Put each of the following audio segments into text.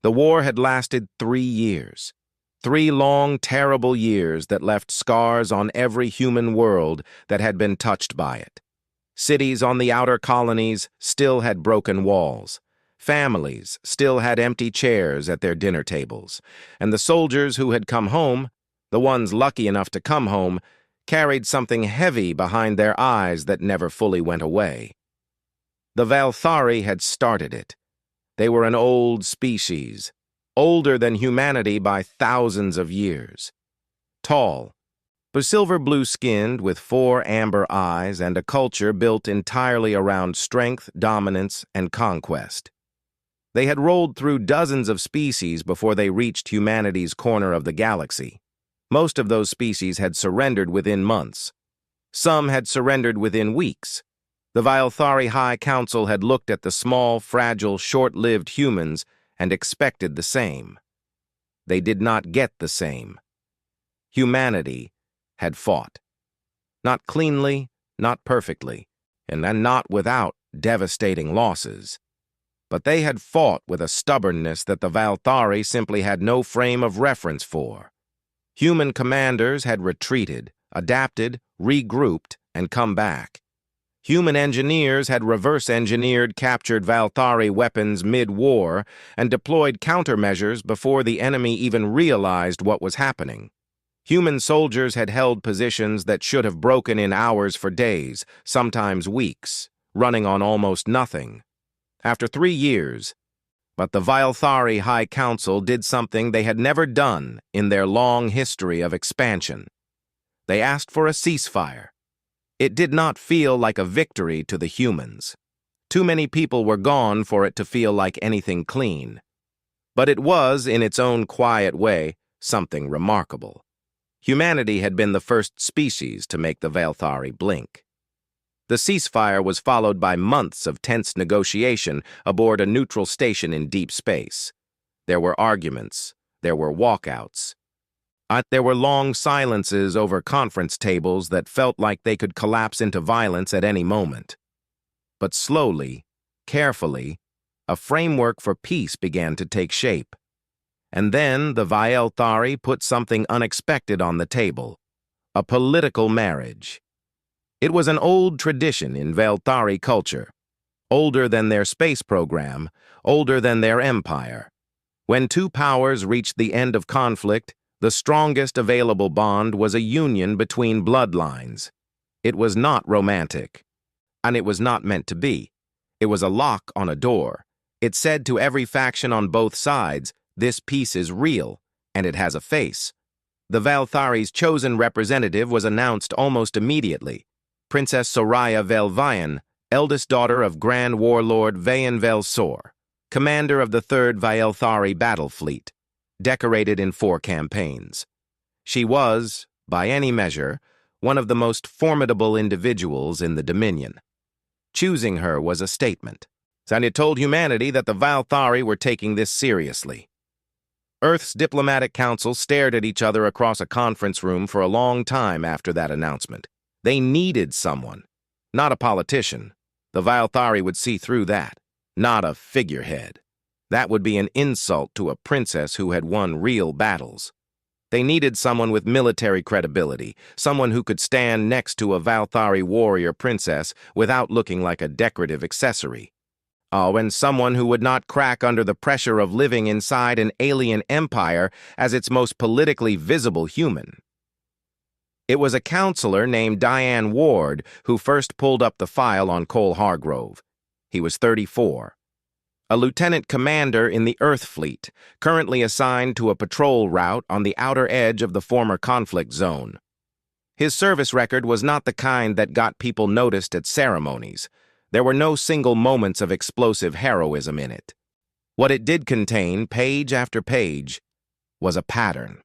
The war had lasted 3 years. 3 long, terrible years that left scars on every human world that had been touched by it. Cities on the outer colonies still had broken walls. Families still had empty chairs at their dinner tables. And the soldiers who had come home, the ones lucky enough to come home, carried something heavy behind their eyes that never fully went away. The Valthari had started it. They were an old species, older than humanity by thousands of years. Tall, silver blue-skinned with 4 amber eyes and a culture built entirely around strength, dominance, and conquest. They had rolled through dozens of species before they reached humanity's corner of the galaxy. Most of those species had surrendered within months. Some had surrendered within weeks. The Valthari High Council had looked at the small, fragile, short-lived humans and expected the same. They did not get the same. Humanity had fought. Not cleanly, not perfectly, and not without devastating losses. But they had fought with a stubbornness that the Valthari simply had no frame of reference for. Human commanders had retreated, adapted, regrouped, and come back. Human engineers had reverse-engineered captured Valthari weapons mid-war and deployed countermeasures before the enemy even realized what was happening. Human soldiers had held positions that should have broken in hours for days, sometimes weeks, running on almost nothing. After 3 years, but the Valthari High Council did something they had never done in their long history of expansion. They asked for a ceasefire. It did not feel like a victory to the humans. Too many people were gone for it to feel like anything clean. But it was, in its own quiet way, something remarkable. Humanity had been the first species to make the Valthari blink. The ceasefire was followed by months of tense negotiation aboard a neutral station in deep space. There were arguments. There were walkouts. There were long silences over conference tables that felt like they could collapse into violence at any moment. But slowly, carefully, a framework for peace began to take shape. And then the Valthari put something unexpected on the table, a political marriage. It was an old tradition in Valthari culture, older than their space program, older than their empire. When two powers reached the end of conflict, the strongest available bond was a union between bloodlines. It was not romantic, and it was not meant to be. It was a lock on a door. It said to every faction on both sides, "This peace is real, and it has a face." The Valthari's chosen representative was announced almost immediately. Princess Soraya Velvayan, eldest daughter of Grand Warlord Vayan Velsor, commander of the 3rd Valthari Battle Fleet, decorated in 4 campaigns. She was, by any measure, one of the most formidable individuals in the Dominion. Choosing her was a statement, and it told humanity that the Valthari were taking this seriously. Earth's diplomatic council stared at each other across a conference room for a long time after that announcement. They needed someone, not a politician. The Valthari would see through that, not a figurehead. That would be an insult to a princess who had won real battles. They needed someone with military credibility, someone who could stand next to a Valthari warrior princess without looking like a decorative accessory. Oh, and someone who would not crack under the pressure of living inside an alien empire as its most politically visible human. It was a counselor named Diane Ward who first pulled up the file on Cole Hargrove. He was 34. A lieutenant commander in the Earth Fleet, currently assigned to a patrol route on the outer edge of the former conflict zone. His service record was not the kind that got people noticed at ceremonies. There were no single moments of explosive heroism in it. What it did contain, page after page, was a pattern.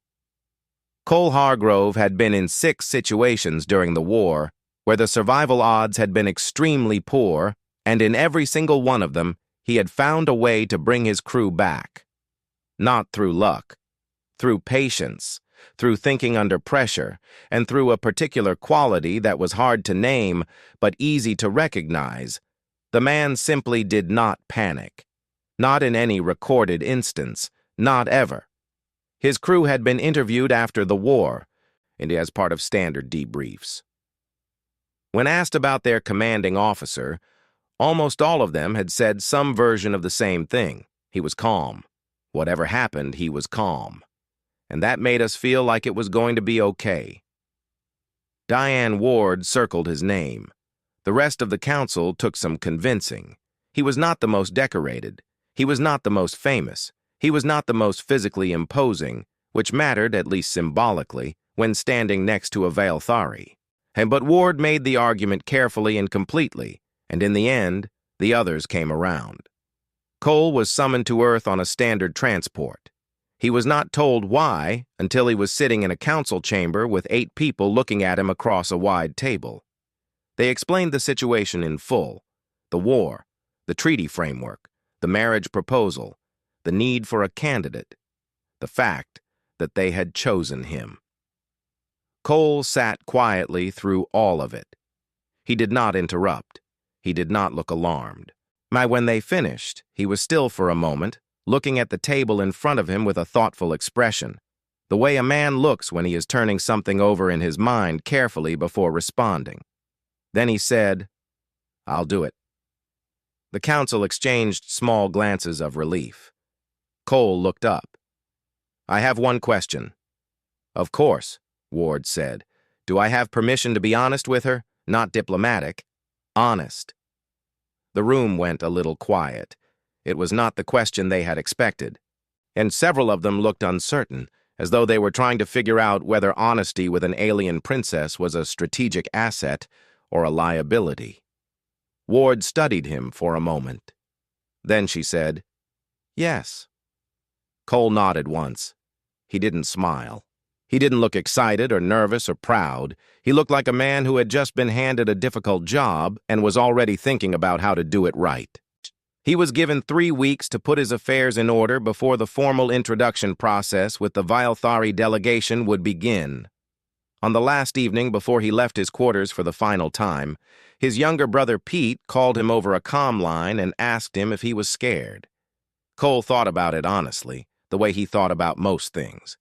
Cole Hargrove had been in 6 situations during the war where the survival odds had been extremely poor, and in every single one of them, he had found a way to bring his crew back. Not through luck, through patience, through thinking under pressure, and through a particular quality that was hard to name but easy to recognize. The man simply did not panic. Not in any recorded instance, not ever. His crew had been interviewed after the war, and as part of standard debriefs. When asked about their commanding officer, almost all of them had said some version of the same thing. He was calm. Whatever happened, he was calm. And that made us feel like it was going to be okay. Diane Ward circled his name. The rest of the council took some convincing. He was not the most decorated. He was not the most famous. He was not the most physically imposing, which mattered, at least symbolically, when standing next to a Valthari. But Ward made the argument carefully and completely, and in the end, the others came around. Cole was summoned to Earth on a standard transport. He was not told why until he was sitting in a council chamber with 8 people looking at him across a wide table. They explained the situation in full: the war, the treaty framework, the marriage proposal, the need for a candidate, the fact that they had chosen him. Cole sat quietly through all of it. He did not interrupt. He did not look alarmed. When they finished, he was still for a moment, looking at the table in front of him with a thoughtful expression, the way a man looks when he is turning something over in his mind carefully before responding. Then he said, "I'll do it." The council exchanged small glances of relief. Cole looked up. "I have one question." "Of course," Ward said. "Do I have permission to be honest with her? Not diplomatic. Honest." The room went a little quiet. It was not the question they had expected, and several of them looked uncertain, as though they were trying to figure out whether honesty with an alien princess was a strategic asset or a liability. Ward studied him for a moment. Then she said, "Yes." Cole nodded once. He didn't smile. He didn't look excited or nervous or proud. He looked like a man who had just been handed a difficult job and was already thinking about how to do it right. He was given 3 weeks to put his affairs in order before the formal introduction process with the Valthari delegation would begin. On the last evening before he left his quarters for the final time, his younger brother Pete called him over a comm line and asked him if he was scared. Cole thought about it honestly, the way he thought about most things.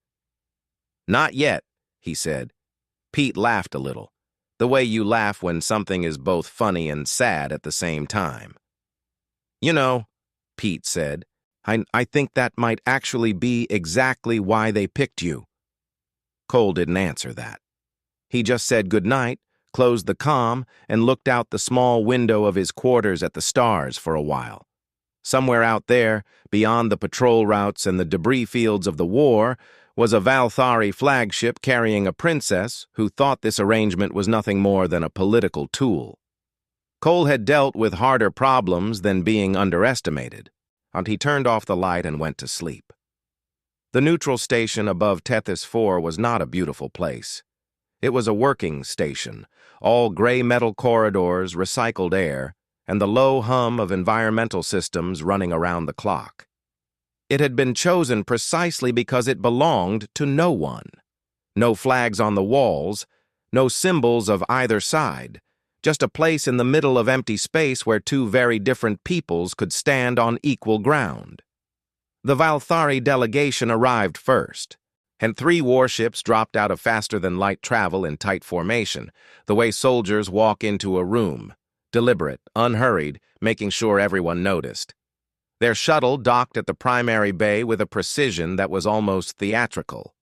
"Not yet," he said. Pete laughed a little, the way you laugh when something is both funny and sad at the same time. "You know," Pete said, I think that might actually be exactly why they picked you." Cole didn't answer that. He just said goodnight, closed the comm, and looked out the small window of his quarters at the stars for a while. Somewhere out there, beyond the patrol routes and the debris fields of the war, was a Valthari flagship carrying a princess who thought this arrangement was nothing more than a political tool. Cole had dealt with harder problems than being underestimated, and he turned off the light and went to sleep. The neutral station above Tethys 4 was not a beautiful place. It was a working station, all gray metal corridors, recycled air, and the low hum of environmental systems running around the clock. It had been chosen precisely because it belonged to no one. No flags on the walls, no symbols of either side, just a place in the middle of empty space where 2 very different peoples could stand on equal ground. The Valthari delegation arrived first, and 3 warships dropped out of faster-than-light travel in tight formation, the way soldiers walk into a room, deliberate, unhurried, making sure everyone noticed. Their shuttle docked at the primary bay with a precision that was almost theatrical.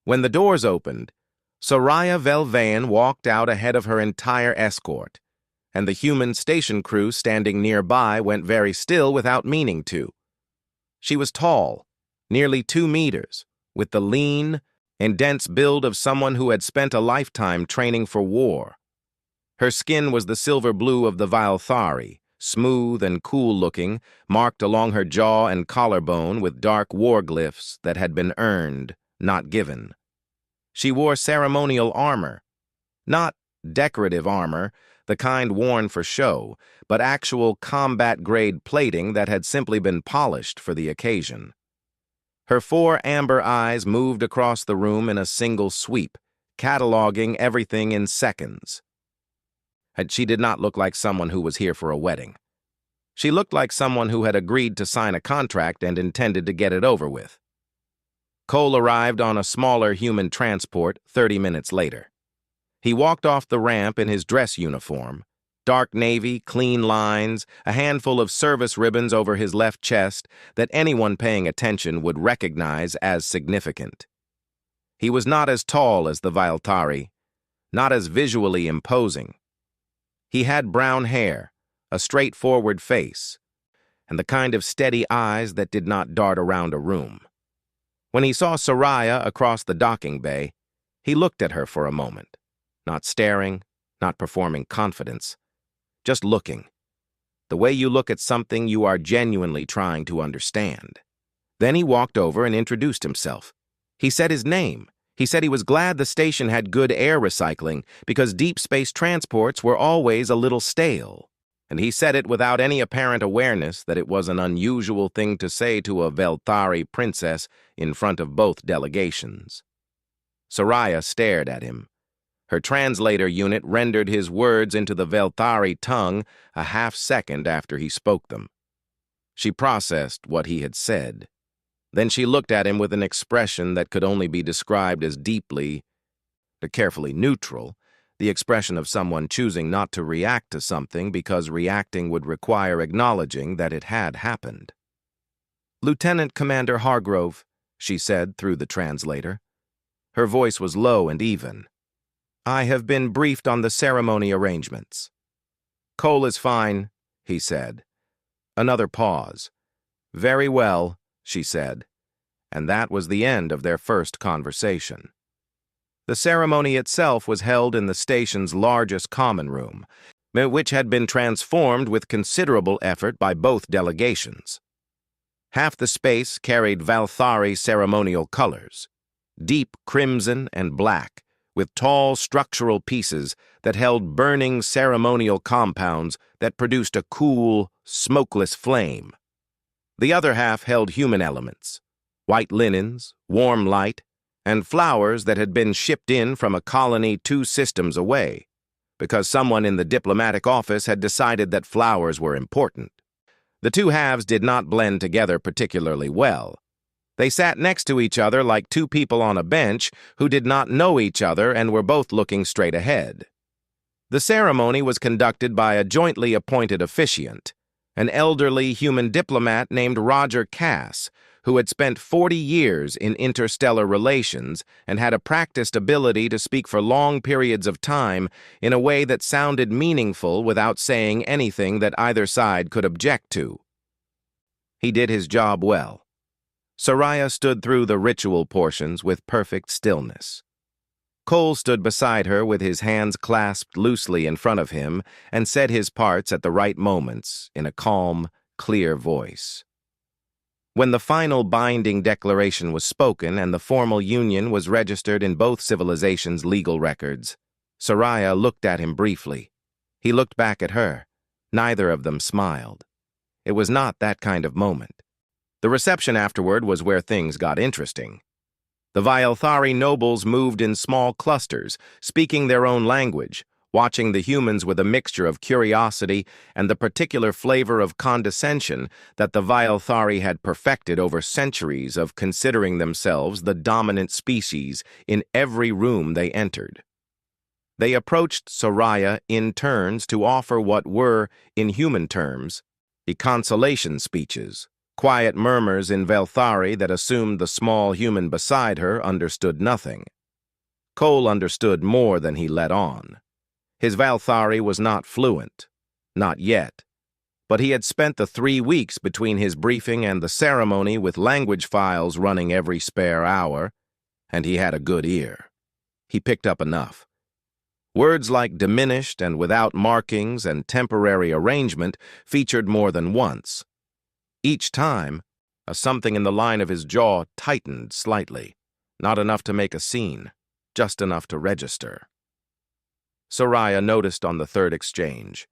When the doors opened, Soraya Velvayan walked out ahead of her entire escort, and the human station crew standing nearby went very still without meaning to. She was tall, nearly 2 meters, with the lean and dense build of someone who had spent a lifetime training for war. Her skin was the silver blue of the Valthari, smooth and cool-looking, marked along her jaw and collarbone with dark war glyphs that had been earned, not given. She wore ceremonial armor, not decorative armor, the kind worn for show, but actual combat-grade plating that had simply been polished for the occasion. Her 4 amber eyes moved across the room in a single sweep, cataloging everything in seconds. She did not look like someone who was here for a wedding. She looked like someone who had agreed to sign a contract and intended to get it over with. Cole arrived on a smaller human transport 30 minutes later. He walked off the ramp in his dress uniform, dark navy, clean lines, a handful of service ribbons over his left chest that anyone paying attention would recognize as significant. He was not as tall as the Valtari, not as visually imposing. He had brown hair, a straightforward face, and the kind of steady eyes that did not dart around a room. When he saw Soraya across the docking bay, he looked at her for a moment, not staring, not performing confidence, just looking. The way you look at something you are genuinely trying to understand. Then he walked over and introduced himself. He said his name. He said he was glad the station had good air recycling because deep space transports were always a little stale. And he said it without any apparent awareness that it was an unusual thing to say to a Velthari princess in front of both delegations. Soraya stared at him. Her translator unit rendered his words into the Velthari tongue a half-second after he spoke them. She processed what he had said. Then she looked at him with an expression that could only be described as carefully neutral, the expression of someone choosing not to react to something because reacting would require acknowledging that it had happened. "Lieutenant Commander Hargrove," she said through the translator. Her voice was low and even. "I have been briefed on the ceremony arrangements." "Cole is fine," he said. Another pause. "Very well," she said. And that was the end of their first conversation. The ceremony itself was held in the station's largest common room, which had been transformed with considerable effort by both delegations. Half the space carried Valthari ceremonial colors, deep crimson and black, with tall structural pieces that held burning ceremonial compounds that produced a cool, smokeless flame. The other half held human elements, white linens, warm light, and flowers that had been shipped in from a colony 2 systems away, because someone in the diplomatic office had decided that flowers were important. The two halves did not blend together particularly well. They sat next to each other like two people on a bench who did not know each other and were both looking straight ahead. The ceremony was conducted by a jointly appointed officiant, an elderly human diplomat named Roger Cass, who had spent 40 years in interstellar relations and had a practiced ability to speak for long periods of time in a way that sounded meaningful without saying anything that either side could object to. He did his job well. Soraya stood through the ritual portions with perfect stillness. Cole stood beside her with his hands clasped loosely in front of him and said his parts at the right moments in a calm, clear voice. When the final binding declaration was spoken and the formal union was registered in both civilizations' legal records, Soraya looked at him briefly. He looked back at her. Neither of them smiled. It was not that kind of moment. The reception afterward was where things got interesting. The Valthari nobles moved in small clusters, speaking their own language, watching the humans with a mixture of curiosity and the particular flavor of condescension that the Valthari had perfected over centuries of considering themselves the dominant species in every room they entered. They approached Soraya in turns to offer what were, in human terms, consolation speeches, quiet murmurs in Valthari that assumed the small human beside her understood nothing. Cole understood more than he let on. His Valthari was not fluent, not yet, but he had spent the 3 weeks between his briefing and the ceremony with language files running every spare hour, and he had a good ear. He picked up enough. Words like diminished and without markings and temporary arrangement featured more than once. Each time, a something in the line of his jaw tightened slightly, not enough to make a scene, just enough to register. Soraya noticed on the third exchange.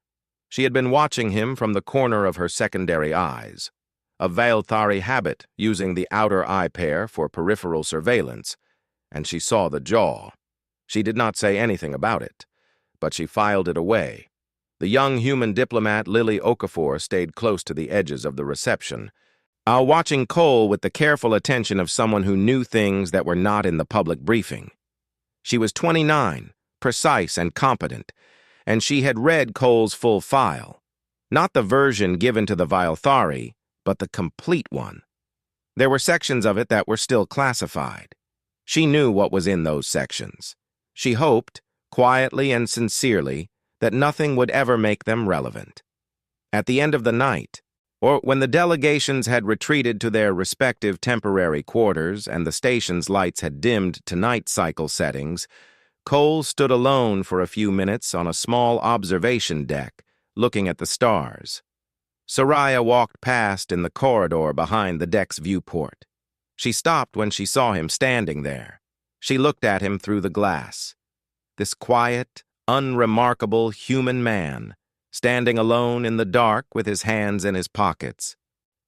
She had been watching him from the corner of her secondary eyes, a Valthari habit using the outer eye pair for peripheral surveillance, and she saw the jaw. She did not say anything about it, but she filed it away. The young human diplomat Lily Okafor stayed close to the edges of the reception, watching Cole with the careful attention of someone who knew things that were not in the public briefing. She was 29, precise and competent, and she had read Cole's full file. Not the version given to the Vilethari, but the complete one. There were sections of it that were still classified. She knew what was in those sections. She hoped, quietly and sincerely, that nothing would ever make them relevant. At the end of the night, or when the delegations had retreated to their respective temporary quarters and the station's lights had dimmed to night cycle settings, Cole stood alone for a few minutes on a small observation deck, looking at the stars. Soraya walked past in the corridor behind the deck's viewport. She stopped when she saw him standing there. She looked at him through the glass. This quiet, unremarkable human man, standing alone in the dark with his hands in his pockets,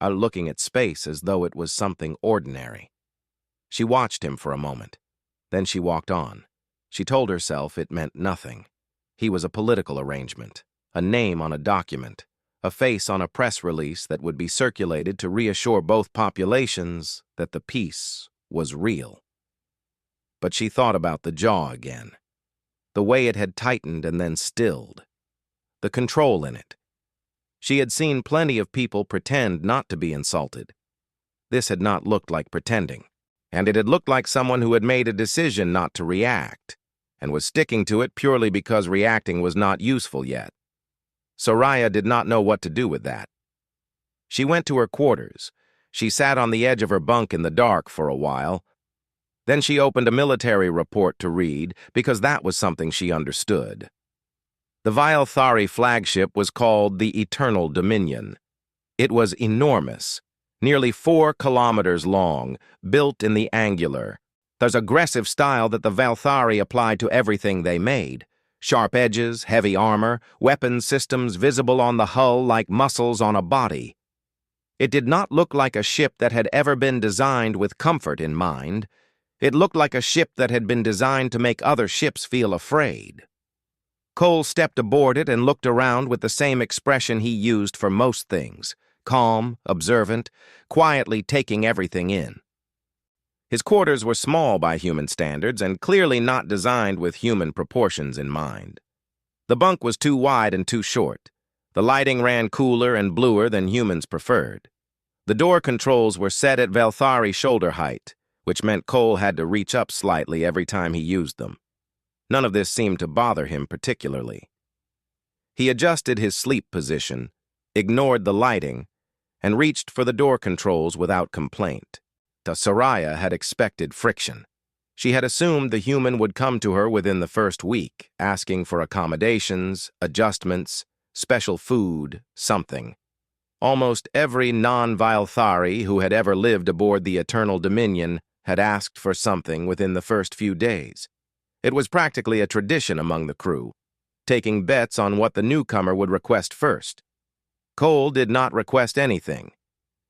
looking at space as though it was something ordinary. She watched him for a moment. Then she walked on. She told herself it meant nothing. He was a political arrangement, a name on a document, a face on a press release that would be circulated to reassure both populations that the peace was real. But she thought about the jaw again, the way it had tightened and then stilled, the control in it. She had seen plenty of people pretend not to be insulted. This had not looked like pretending, and it had looked like someone who had made a decision not to react, and was sticking to it purely because reacting was not useful yet. Soraya did not know what to do with that. She went to her quarters. She sat on the edge of her bunk in the dark for a while. Then she opened a military report to read, because that was something she understood. The Vilethari flagship was called the Eternal Dominion. It was enormous, nearly 4 kilometers long, built in the angular. There's aggressive style that the Vilethari applied to everything they made. Sharp edges, heavy armor, weapon systems visible on the hull like muscles on a body. It did not look like a ship that had ever been designed with comfort in mind. It looked like a ship that had been designed to make other ships feel afraid. Cole stepped aboard it and looked around with the same expression he used for most things, calm, observant, quietly taking everything in. His quarters were small by human standards and clearly not designed with human proportions in mind. The bunk was too wide and too short. The lighting ran cooler and bluer than humans preferred. The door controls were set at Vilethari shoulder height, which meant Cole had to reach up slightly every time he used them. None of this seemed to bother him particularly. He adjusted his sleep position, ignored the lighting, and reached for the door controls without complaint. Soraya had expected friction. She had assumed the human would come to her within the first week, asking for accommodations, adjustments, special food, something. Almost every non-Vilethari who had ever lived aboard the Eternal Dominion had asked for something within the first few days. It was practically a tradition among the crew, taking bets on what the newcomer would request first. Cole did not request anything.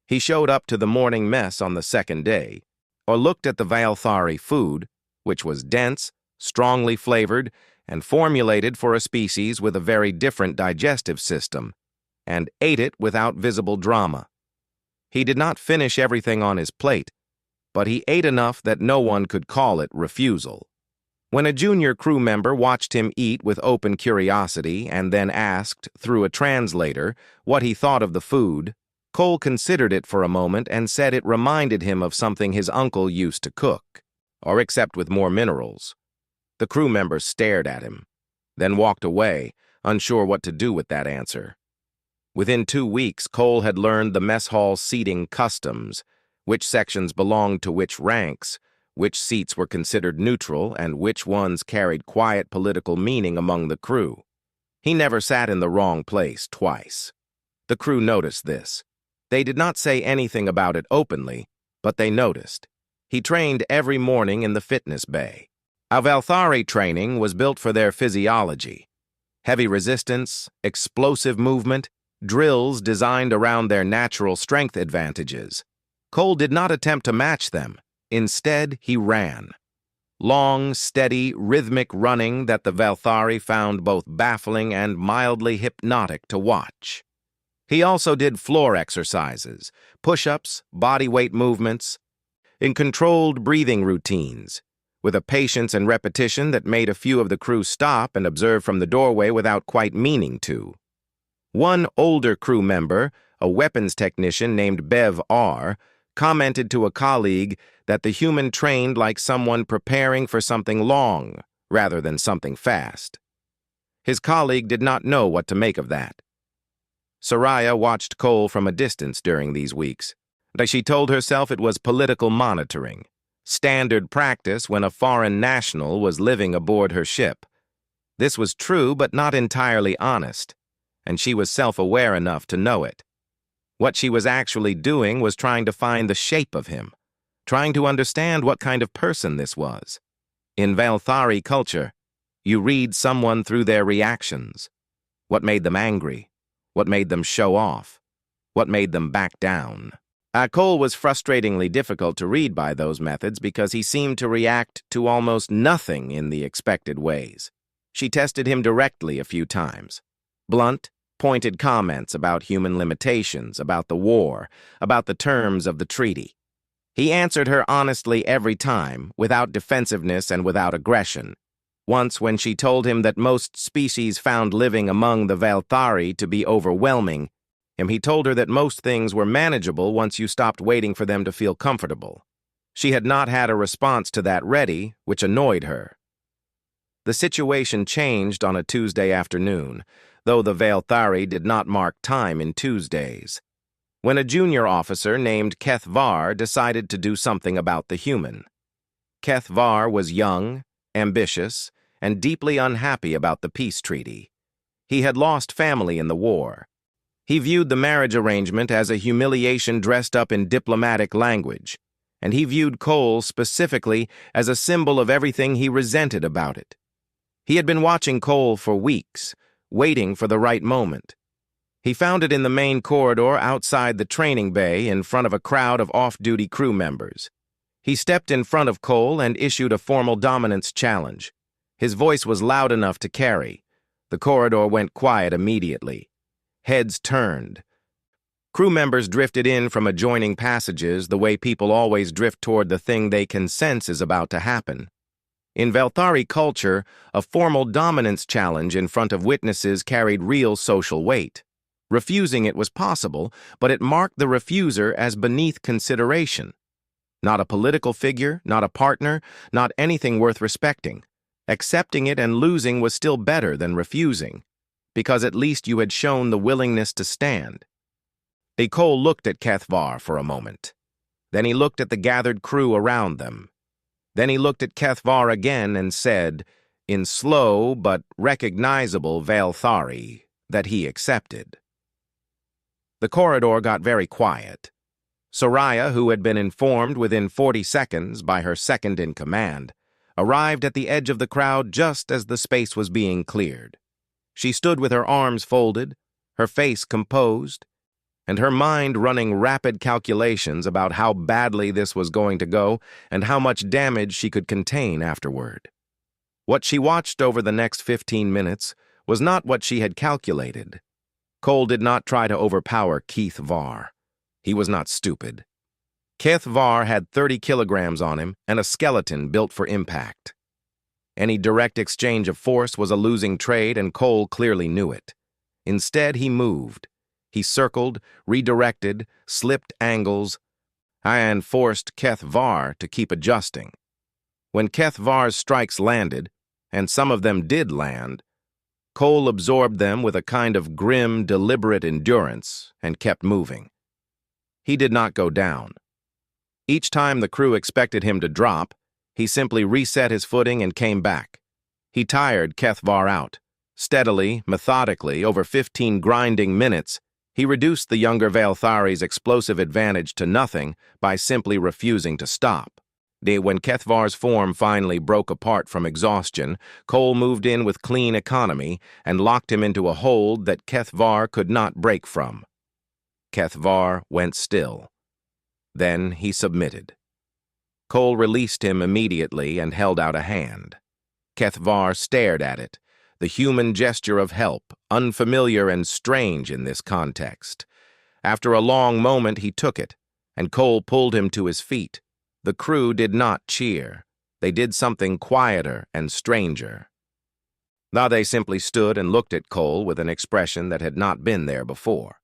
He showed up to the morning mess on the second day, or looked at the Vilethari food, which was dense, strongly flavored, and formulated for a species with a very different digestive system, and ate it without visible drama. He did not finish everything on his plate, but he ate enough that no one could call it refusal. When a junior crew member watched him eat with open curiosity and then asked, through a translator, what he thought of the food, Cole considered it for a moment and said it reminded him of something his uncle used to cook, or except with more minerals. The crew member stared at him, then walked away, unsure what to do with that answer. Within 2 weeks, Cole had learned the mess hall seating customs, which sections belonged to which ranks, which seats were considered neutral, and which ones carried quiet political meaning among the crew. He never sat in the wrong place twice. The crew noticed this. They did not say anything about it openly, but they noticed. He trained every morning in the fitness bay. A Vilethari training was built for their physiology. Heavy resistance, explosive movement, drills designed around their natural strength advantages. Cole did not attempt to match them. Instead, he ran. long, steady, rhythmic running that the Valthari found both baffling and mildly hypnotic to watch. He also did floor exercises, push-ups, body weight movements, in controlled breathing routines, with a patience and repetition that made a few of the crew stop and observe from the doorway without quite meaning to. One older crew member, a weapons technician named Bev R., commented to a colleague that the human trained like someone preparing for something long rather than something fast. His colleague did not know what to make of that. Soraya watched Cole from a distance during these weeks. She told herself it was political monitoring, standard practice when a foreign national was living aboard her ship. This was true but not entirely honest, and she was self-aware enough to know it. What she was actually doing was trying to find the shape of him, trying to understand what kind of person this was. In Valthari culture, you read someone through their reactions. What made them angry? What made them show off? What made them back down? Cole was frustratingly difficult to read by those methods because he seemed to react to almost nothing in the expected ways. She tested him directly a few times. Blunt, pointed comments about human limitations, about the war, about the terms of the treaty. He answered her honestly every time, without defensiveness and without aggression. Once, when she told him that most species found living among the Valthari to be overwhelming, he told her that most things were manageable once you stopped waiting for them to feel comfortable. She had not had a response to that ready, which annoyed her. The situation changed on a Tuesday afternoon, though the Valthari did not mark time in Tuesdays, when a junior officer named Keth Var decided to do something about the human. Keth Var was young, ambitious, and deeply unhappy about the peace treaty. He had lost family in the war. He viewed the marriage arrangement as a humiliation dressed up in diplomatic language, and he viewed Cole specifically as a symbol of everything he resented about it. He had been watching Cole for weeks, waiting for the right moment. He found it in the main corridor outside the training bay in front of a crowd of off-duty crew members. He stepped in front of Cole and issued a formal dominance challenge. His voice was loud enough to carry. The corridor went quiet immediately. Heads turned. Crew members drifted in from adjoining passages the way people always drift toward the thing they can sense is about to happen. In Valthari culture, a formal dominance challenge in front of witnesses carried real social weight. Refusing it was possible, but it marked the refuser as beneath consideration. Not a political figure, not a partner, not anything worth respecting. Accepting it and losing was still better than refusing, because at least you had shown the willingness to stand. Cole looked at Keth Var for a moment. Then he looked at the gathered crew around them. Then he looked at Keth Var again and said, in slow but recognizable Valthari, that he accepted. The corridor got very quiet. Soraya, who had been informed within 40 seconds by her second-in-command, arrived at the edge of the crowd just as the space was being cleared. She stood with her arms folded, her face composed, and her mind running rapid calculations about how badly this was going to go and how much damage she could contain afterward. What she watched over the next 15 minutes was not what she had calculated. Cole did not try to overpower Keth Var. He was not stupid. Keth Var had 30 kilograms on him and a skeleton built for impact. Any direct exchange of force was a losing trade, and Cole clearly knew it. Instead, he moved. He circled, redirected, slipped angles, and forced Keth Var to keep adjusting. When Keth Var's strikes landed, and some of them did land, Cole absorbed them with a kind of grim, deliberate endurance and kept moving. He did not go down. Each time the crew expected him to drop, he simply reset his footing and came back. He tired Keth Var out. Steadily, methodically, over 15 grinding minutes, he reduced the younger Valthari's explosive advantage to nothing by simply refusing to stop. When Keth Var's form finally broke apart from exhaustion, Cole moved in with clean economy and locked him into a hold that Keth Var could not break from. Keth Var went still. Then he submitted. Cole released him immediately and held out a hand. Kethvar stared at it, the human gesture of help, unfamiliar and strange in this context. After a long moment, he took it, and Cole pulled him to his feet. The crew did not cheer. They did something quieter and stranger. Now they simply stood and looked at Cole with an expression that had not been there before.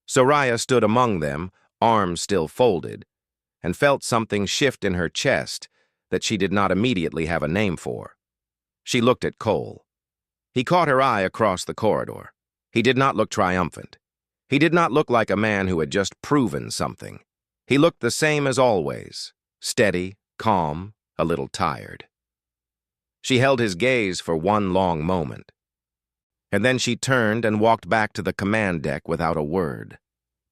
Soraya stood among them, arms still folded, and felt something shift in her chest that she did not immediately have a name for. She looked at Cole. He caught her eye across the corridor. He did not look triumphant. He did not look like a man who had just proven something. He looked the same as always, steady, calm, a little tired. She held his gaze for one long moment. And then she turned and walked back to the command deck without a word.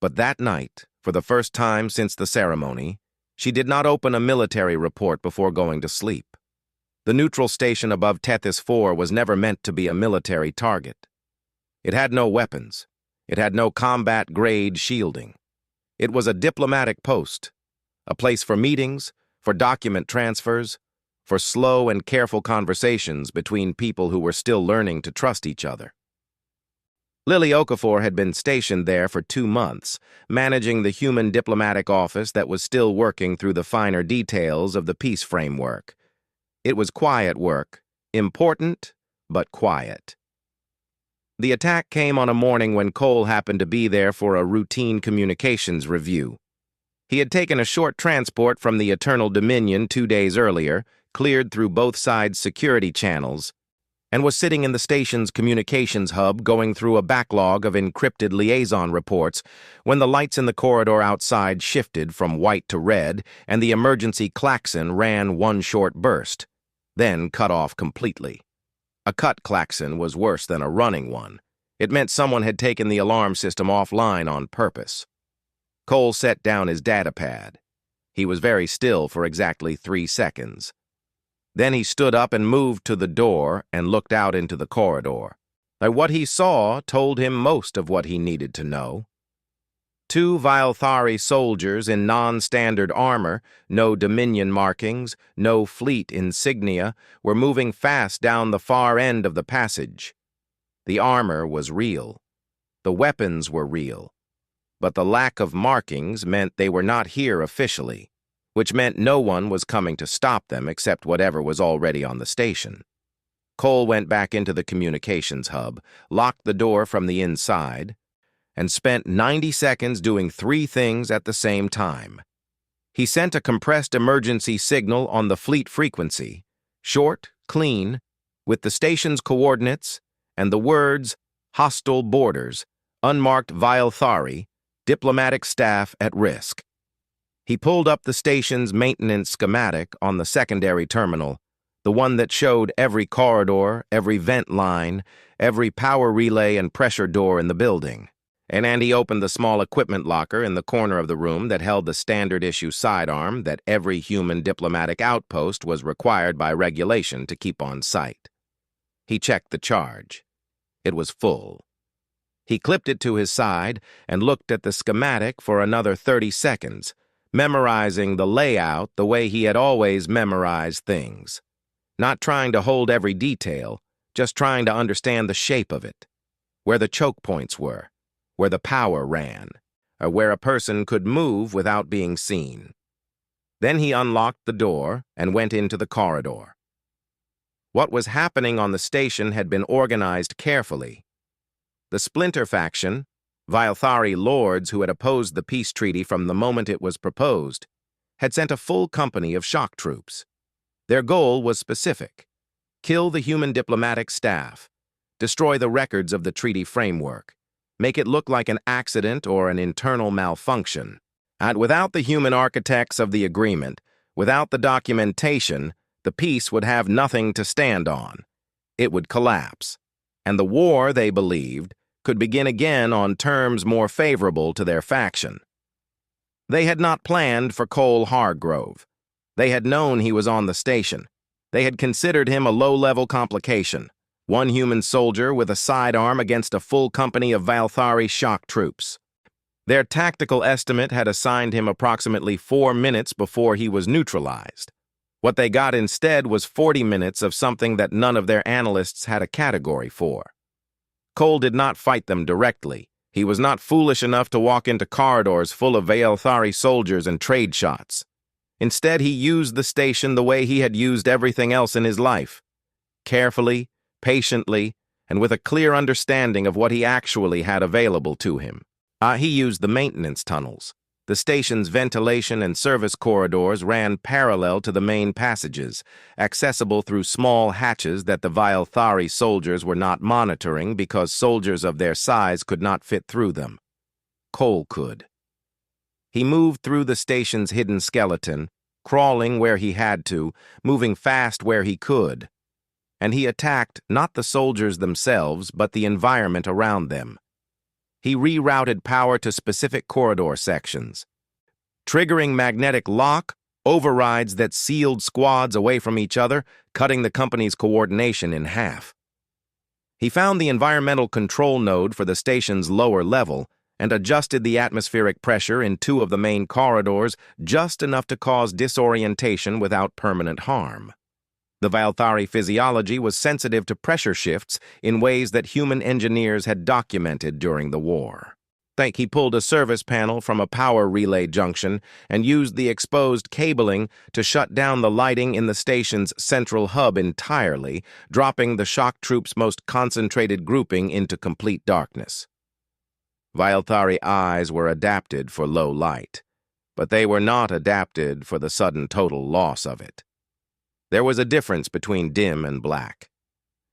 But that night, for the first time since the ceremony, she did not open a military report before going to sleep. The neutral station above Tethys 4 was never meant to be a military target. It had no weapons. It had no combat-grade shielding. It was a diplomatic post, a place for meetings, for document transfers, for slow and careful conversations between people who were still learning to trust each other. Lily Okafor had been stationed there for 2 months, managing the human diplomatic office that was still working through the finer details of the peace framework. It was quiet work, important, but quiet. The attack came on a morning when Cole happened to be there for a routine communications review. He had taken a short transport from the Eternal Dominion 2 days earlier, cleared through both sides' security channels, and was sitting in the station's communications hub going through a backlog of encrypted liaison reports when the lights in the corridor outside shifted from white to red and the emergency klaxon ran one short burst, then cut off completely. A cut klaxon was worse than a running one. It meant someone had taken the alarm system offline on purpose. Cole set down his datapad. He was very still for exactly 3 seconds. Then he stood up and moved to the door and looked out into the corridor. What he saw told him most of what he needed to know. 2 Vilthari soldiers in non-standard armor, no Dominion markings, no fleet insignia, were moving fast down the far end of the passage. The armor was real. The weapons were real. But the lack of markings meant they were not here officially, which meant no one was coming to stop them except whatever was already on the station. Cole went back into the communications hub, locked the door from the inside, and spent 90 seconds doing 3 things at the same time. He sent a compressed emergency signal on the fleet frequency, short, clean, with the station's coordinates and the words, hostile borders, unmarked Vilthari, diplomatic staff at risk. He pulled up the station's maintenance schematic on the secondary terminal, the one that showed every corridor, every vent line, every power relay and pressure door in the building. And Andy opened the small equipment locker in the corner of the room that held the standard-issue sidearm that every human diplomatic outpost was required by regulation to keep on site. He checked the charge. It was full. He clipped it to his side and looked at the schematic for another 30 seconds, memorizing the layout the way he had always memorized things. Not trying to hold every detail, just trying to understand the shape of it, where the choke points were, where the power ran, or where a person could move without being seen. Then he unlocked the door and went into the corridor. What was happening on the station had been organized carefully. The Splinter faction, Vilthari lords who had opposed the peace treaty from the moment it was proposed, had sent a full company of shock troops. Their goal was specific: kill the human diplomatic staff, destroy the records of the treaty framework, make it look like an accident or an internal malfunction. And without the human architects of the agreement, without the documentation, the peace would have nothing to stand on. It would collapse. And the war, they believed, could begin again on terms more favorable to their faction. They had not planned for Cole Hargrove. They had known he was on the station. They had considered him a low-level complication, one human soldier with a sidearm against a full company of Vilthari shock troops. Their tactical estimate had assigned him approximately 4 minutes before he was neutralized. What they got instead was 40 minutes of something that none of their analysts had a category for. Cole did not fight them directly. He was not foolish enough to walk into corridors full of Vaelthari soldiers and trade shots. Instead, he used the station the way he had used everything else in his life. Carefully, patiently, and with a clear understanding of what he actually had available to him. He used the maintenance tunnels. The station's ventilation and service corridors ran parallel to the main passages, accessible through small hatches that the Vaelthari soldiers were not monitoring because soldiers of their size could not fit through them. Cole could. He moved through the station's hidden skeleton, crawling where he had to, moving fast where he could. And he attacked not the soldiers themselves, but the environment around them. He rerouted power to specific corridor sections, triggering magnetic lock, overrides that sealed squads away from each other, cutting the company's coordination in half. He found the environmental control node for the station's lower level and adjusted the atmospheric pressure in 2 of the main corridors just enough to cause disorientation without permanent harm. The Vaelthari physiology was sensitive to pressure shifts in ways that human engineers had documented during the war. He pulled a service panel from a power relay junction and used the exposed cabling to shut down the lighting in the station's central hub entirely, dropping the shock troops' most concentrated grouping into complete darkness. Vaelthari eyes were adapted for low light, but they were not adapted for the sudden total loss of it. There was a difference between dim and black.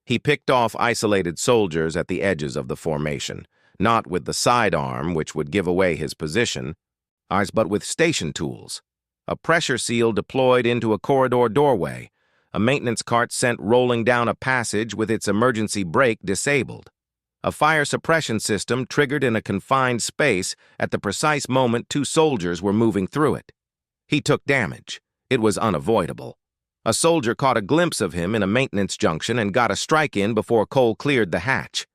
He picked off isolated soldiers at the edges of the formation, not with the sidearm, which would give away his position, but with station tools. A pressure seal deployed into a corridor doorway, a maintenance cart sent rolling down a passage with its emergency brake disabled. A fire suppression system triggered in a confined space at the precise moment 2 soldiers were moving through it. He took damage. It was unavoidable. A soldier caught a glimpse of him in a maintenance junction and got a strike in before Cole cleared the hatch.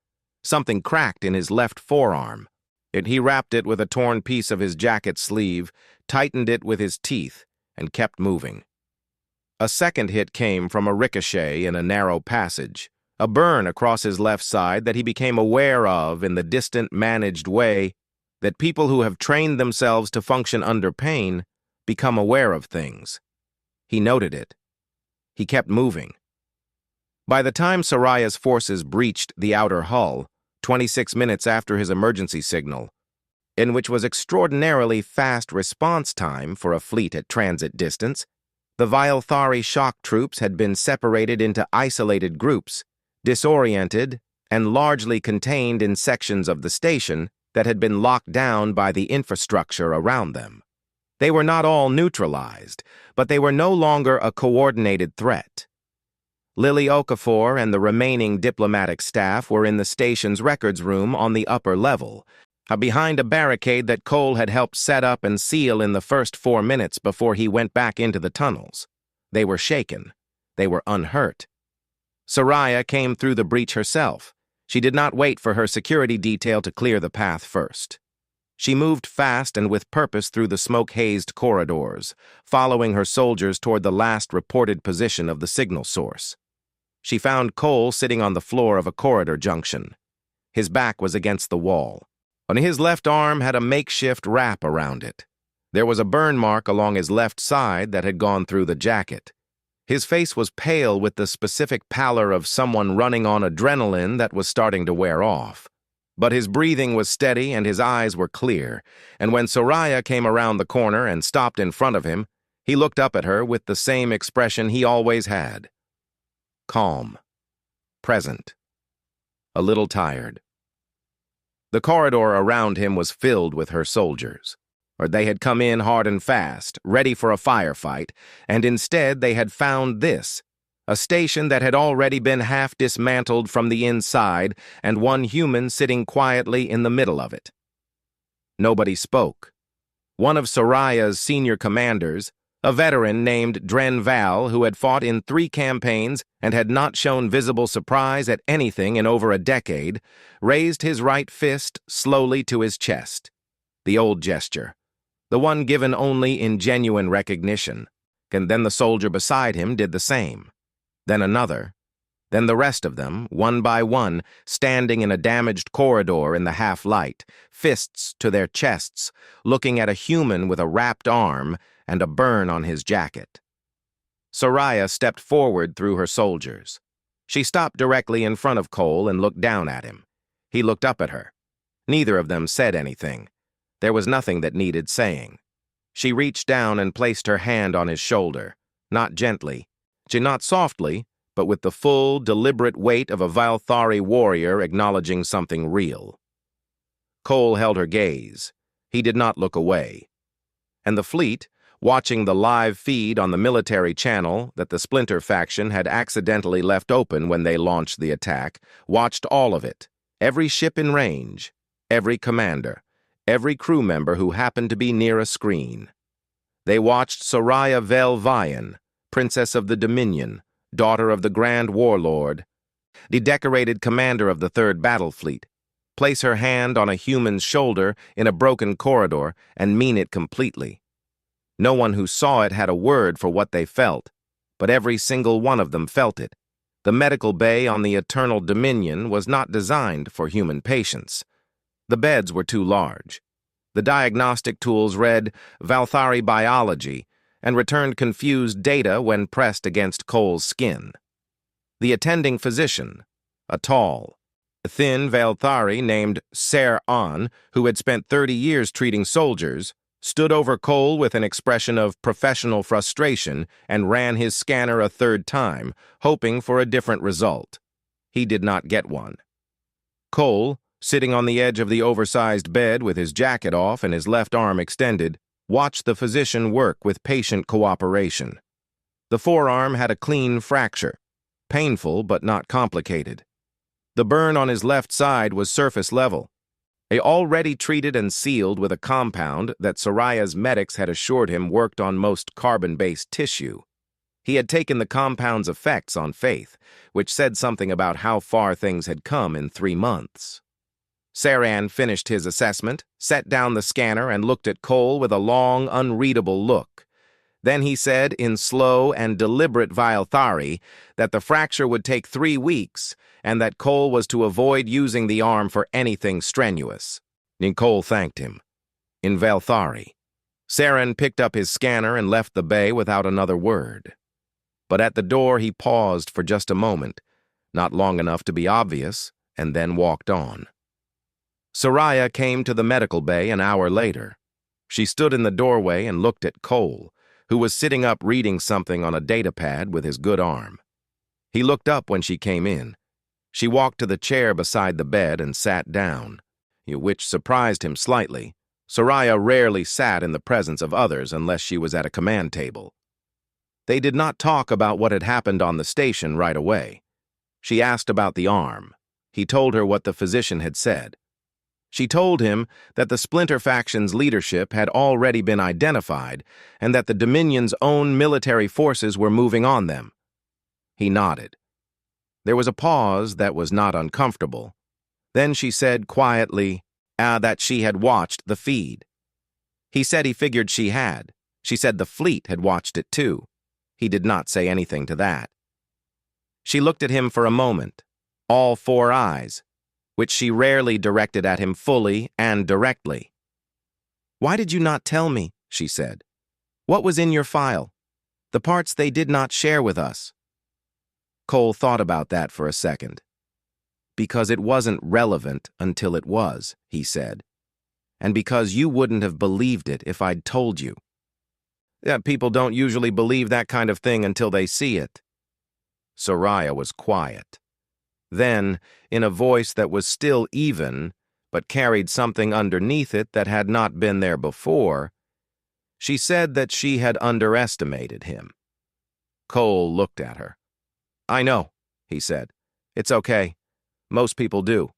Something cracked in his left forearm. He wrapped it with a torn piece of his jacket sleeve, tightened it with his teeth, and kept moving. A second hit came from a ricochet in a narrow passage, a burn across his left side that he became aware of in the distant, managed way that people who have trained themselves to function under pain become aware of things. He noted it. He kept moving. By the time Soraya's forces breached the outer hull, 26 minutes after his emergency signal, in which was extraordinarily fast response time for a fleet at transit distance, the Vaelthari shock troops had been separated into isolated groups, disoriented, and largely contained in sections of the station that had been locked down by the infrastructure around them. They were not all neutralized, but they were no longer a coordinated threat. Lily Okafor and the remaining diplomatic staff were in the station's records room on the upper level, behind a barricade that Cole had helped set up and seal in the first 4 minutes before he went back into the tunnels. They were shaken. They were unhurt. Soraya came through the breach herself. She did not wait for her security detail to clear the path first. She moved fast and with purpose through the smoke-hazed corridors, following her soldiers toward the last reported position of the signal source. She found Cole sitting on the floor of a corridor junction. His back was against the wall. On his left arm had a makeshift wrap around it. There was a burn mark along his left side that had gone through the jacket. His face was pale with the specific pallor of someone running on adrenaline that was starting to wear off. But his breathing was steady and his eyes were clear, and when Soraya came around the corner and stopped in front of him, he looked up at her with the same expression he always had. Calm. Present. A little tired. The corridor around him was filled with her soldiers. They had come in hard and fast, ready for a firefight, and instead they had found this, a station that had already been half dismantled from the inside and one human sitting quietly in the middle of it. Nobody spoke. One of Soraya's senior commanders, a veteran named Dren Val who had fought in 3 campaigns and had not shown visible surprise at anything in over a decade, raised his right fist slowly to his chest. The old gesture, the one given only in genuine recognition. And then the soldier beside him did the same. Then another. Then the rest of them, one by one, standing in a damaged corridor in the half-light, fists to their chests, looking at a human with a wrapped arm and a burn on his jacket. Soraya stepped forward through her soldiers. She stopped directly in front of Cole and looked down at him. He looked up at her. Neither of them said anything. There was nothing that needed saying. She reached down and placed her hand on his shoulder, not gently, not softly, but with the full, deliberate weight of a Valthari warrior acknowledging something real. Cole held her gaze. He did not look away. And the fleet, watching the live feed on the military channel that the Splinter faction had accidentally left open when they launched the attack, watched all of it, every ship in range, every commander, every crew member who happened to be near a screen. They watched Soraya Velvayan, Princess of the Dominion, daughter of the Grand Warlord, the decorated commander of the Third Battle Fleet, place her hand on a human's shoulder in a broken corridor and mean it completely. No one who saw it had a word for what they felt, but every single one of them felt it. The medical bay on the Eternal Dominion was not designed for human patients. The beds were too large. The diagnostic tools read Valthari biology and returned confused data when pressed against Cole's skin. The attending physician, a tall, thin Valthari named Ser An, who had spent 30 years treating soldiers, stood over Cole with an expression of professional frustration and ran his scanner a third time, hoping for a different result. He did not get one. Cole, sitting on the edge of the oversized bed with his jacket off and his left arm extended, watched the physician work with patient cooperation. The forearm had a clean fracture, painful but not complicated. The burn on his left side was surface level, already treated and sealed with a compound that Soraya's medics had assured him worked on most carbon-based tissue. He had taken the compound's effects on faith, which said something about how far things had come in 3 months. Saran finished his assessment, set down the scanner, and looked at Cole with a long, unreadable look. Then he said, in slow and deliberate Valthari, that the fracture would take 3 weeks, and that Cole was to avoid using the arm for anything strenuous. Cole thanked him. In Valthari, Saran picked up his scanner and left the bay without another word. But at the door he paused for just a moment, not long enough to be obvious, and then walked on. Soraya came to the medical bay an hour later. She stood in the doorway and looked at Cole, who was sitting up reading something on a datapad with his good arm. He looked up when she came in. She walked to the chair beside the bed and sat down, which surprised him slightly. Soraya rarely sat in the presence of others unless she was at a command table. They did not talk about what had happened on the station right away. She asked about the arm. He told her what the physician had said. She told him that the Splinter faction's leadership had already been identified and that the Dominion's own military forces were moving on them. He nodded. There was a pause that was not uncomfortable. Then she said quietly, that she had watched the feed. He said he figured she had. She said the fleet had watched it too. He did not say anything to that. She looked at him for a moment, all 4 eyes, which she rarely directed at him fully and directly. "Why did you not tell me?" she said. "What was in your file? The parts they did not share with us." Cole thought about that for a second. "Because it wasn't relevant until it was," he said. "And because you wouldn't have believed it if I'd told you." "Yeah, people don't usually believe that kind of thing until they see it." Soraya was quiet. Then, in a voice that was still even, but carried something underneath it that had not been there before, she said that she had underestimated him. Cole looked at her. "I know," he said. "It's okay. Most people do."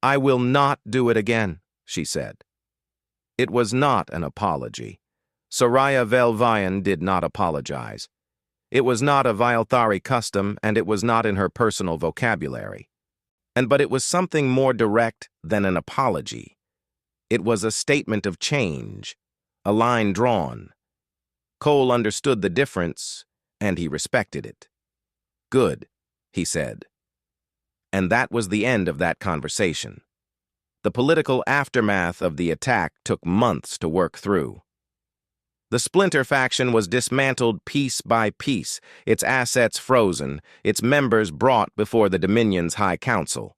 "I will not do it again," she said. It was not an apology. Soraya Velvayan did not apologize. It was not a Valthari custom, and it was not in her personal vocabulary. But it was something more direct than an apology. It was a statement of change, a line drawn. Cole understood the difference, and he respected it. "Good," he said. And that was the end of that conversation. The political aftermath of the attack took months to work through. The Splinter faction was dismantled piece by piece, its assets frozen, its members brought before the Dominion's High Council.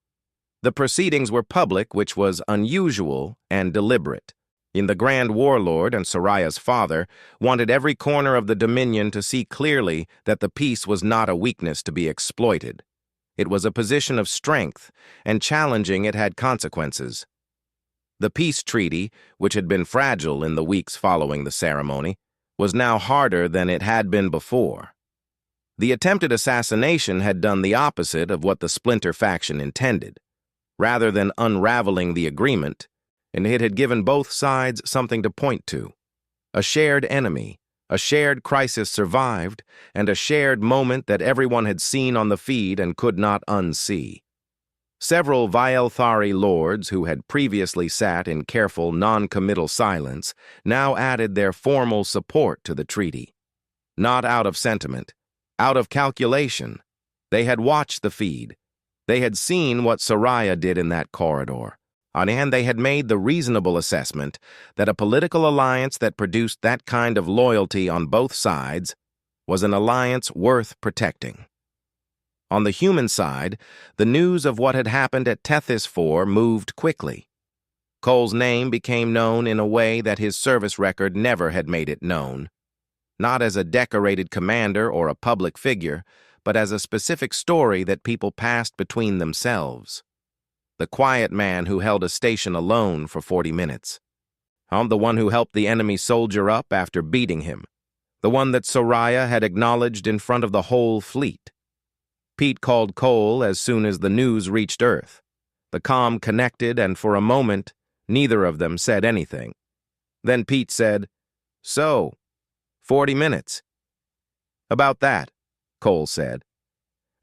The proceedings were public, which was unusual and deliberate. The Grand Warlord and Soraya's father wanted every corner of the Dominion to see clearly that the peace was not a weakness to be exploited. It was a position of strength, and challenging it had consequences. The peace treaty, which had been fragile in the weeks following the ceremony, was now harder than it had been before. The attempted assassination had done the opposite of what the Splinter faction intended. Rather than unraveling the agreement, and it had given both sides something to point to. A shared enemy, a shared crisis survived, and a shared moment that everyone had seen on the feed and could not unsee. Several Vialthari lords who had previously sat in careful, non-committal silence now added their formal support to the treaty. Not out of sentiment, out of calculation. They had watched the feed. They had seen what Soraya did in that corridor. And they had made the reasonable assessment that a political alliance that produced that kind of loyalty on both sides was an alliance worth protecting. On the human side, the news of what had happened at Tethys 4 moved quickly. Cole's name became known in a way that his service record never had made it known. Not as a decorated commander or a public figure, but as a specific story that people passed between themselves. The quiet man who held a station alone for 40 minutes. I'm the one who helped the enemy soldier up after beating him. The one that Soraya had acknowledged in front of the whole fleet. Pete called Cole as soon as the news reached Earth. The comm connected, and for a moment, neither of them said anything. Then Pete said, "So, 40 minutes." "About that," Cole said.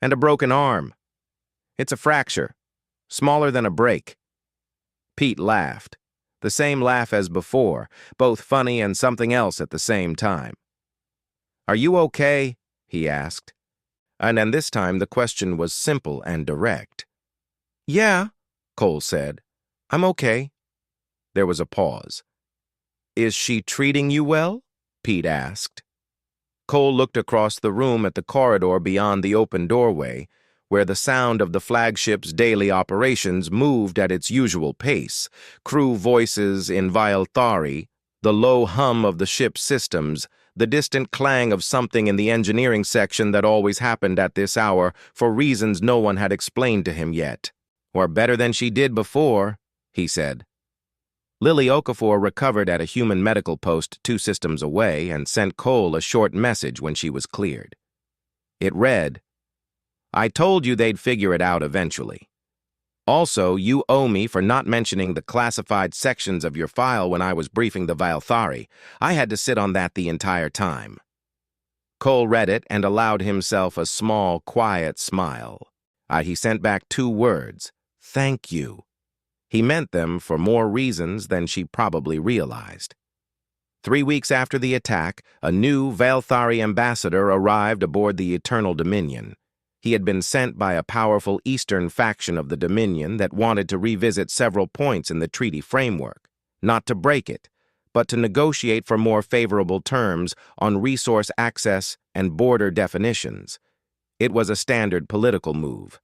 "And a broken arm. It's a fracture. Smaller than a break." Pete laughed, the same laugh as before, both funny and something else at the same time. "Are you okay?" he asked. And this time the question was simple and direct. "Yeah," Cole said. "I'm okay." There was a pause. "Is she treating you well?" Pete asked. Cole looked across the room at the corridor beyond the open doorway, where the sound of the flagship's daily operations moved at its usual pace, crew voices in Vialthari, the low hum of the ship's systems, the distant clang of something in the engineering section that always happened at this hour for reasons no one had explained to him yet. "Or better than she did before," he said. Lily Okafor recovered at a human medical post 2 systems away and sent Cole a short message when she was cleared. It read, "I told you they'd figure it out eventually. Also, you owe me for not mentioning the classified sections of your file when I was briefing the Vialthari. I had to sit on that the entire time." Cole read it and allowed himself a small, quiet smile. He sent back 2 words, "Thank you." He meant them for more reasons than she probably realized. 3 weeks after the attack, a new Vialthari ambassador arrived aboard the Eternal Dominion. He had been sent by a powerful eastern faction of the Dominion that wanted to revisit several points in the treaty framework, not to break it, but to negotiate for more favorable terms on resource access and border definitions. It was a standard political move.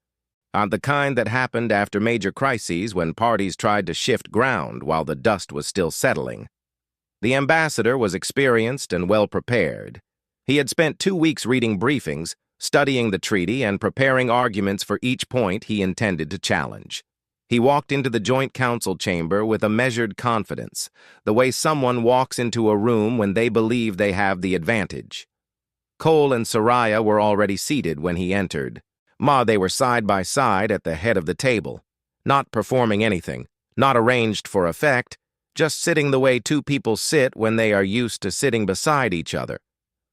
The kind that happened after major crises when parties tried to shift ground while the dust was still settling. The ambassador was experienced and well-prepared. He had spent 2 weeks reading briefings, studying the treaty and preparing arguments for each point he intended to challenge. He walked into the Joint Council chamber with a measured confidence, the way someone walks into a room when they believe they have the advantage. Cole and Soraya were already seated when he entered. They were side by side at the head of the table, not performing anything, not arranged for effect, just sitting the way 2 people sit when they are used to sitting beside each other.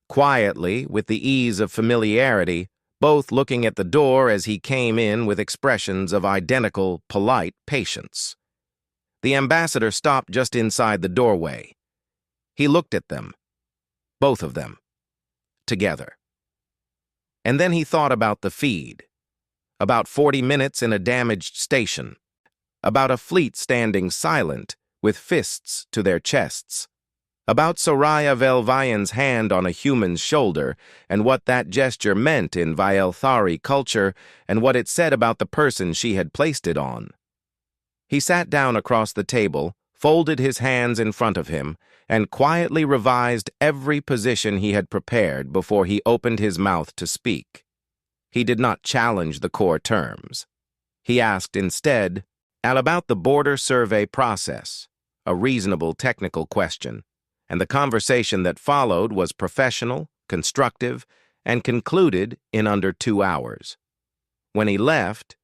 Quietly, with the ease of familiarity, both looking at the door as he came in with expressions of identical, polite patience. The ambassador stopped just inside the doorway. He looked at them, both of them, together. And then he thought about the feed, about 40 minutes in a damaged station, about a fleet standing silent with fists to their chests, about Soraya Velvayan's hand on a human's shoulder and what that gesture meant in Vaelthari culture and what it said about the person she had placed it on. He sat down across the table, folded his hands in front of him, and quietly revised every position he had prepared before he opened his mouth to speak. He did not challenge the core terms. He asked instead, about the border survey process, a reasonable technical question, and the conversation that followed was professional, constructive, and concluded in under 2 hours. When he left,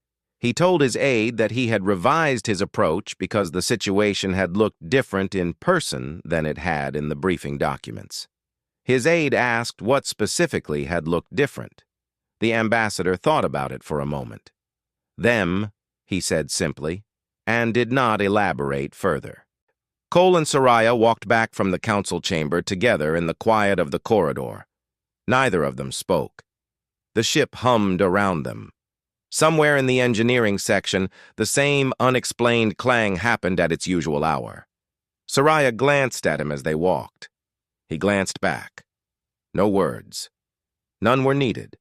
he told his aide that he had revised his approach because the situation had looked different in person than it had in the briefing documents. His aide asked what specifically had looked different. The ambassador thought about it for a moment. Them, he said simply, and did not elaborate further. Cole and Soraya walked back from the council chamber together in the quiet of the corridor. Neither of them spoke. The ship hummed around them. Somewhere in the engineering section, the same unexplained clang happened at its usual hour. Soraya glanced at him as they walked. He glanced back. No words. None were needed.